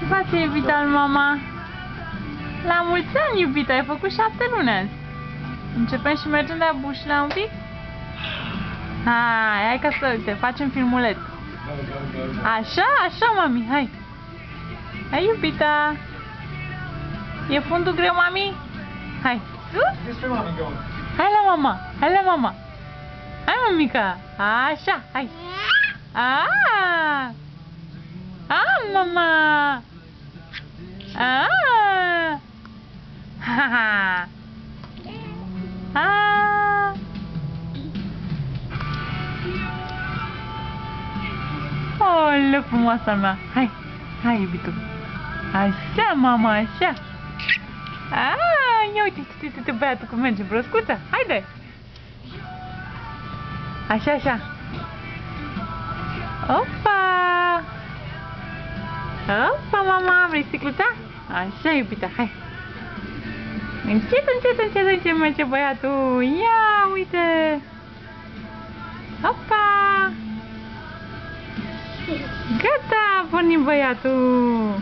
face, iubita al mama? La mulți ani, iubita, ai făcut 7 luni azi. Începem și mergem de-a bușla un pic? Hai ca să te facem filmuleț. Așa, așa, mami, hai. Hai, iubita. E fundul greu, mami? Hai, sus. Hai la mama, hai la mama. Hai, mamica. Așa, hai. Mama. Olă, frumoasa mea. Hai, hai, iubitul. Așa, mama, așa. Ia uite, băiatul cum merge, broscuță. Haide. Așa, așa. Opa! Opa, mama, vrei sticluța? Așa, iubita, hai. Încet, încet merge băiatul. Ia, uite. Opa! Gata, a pornit băiatul.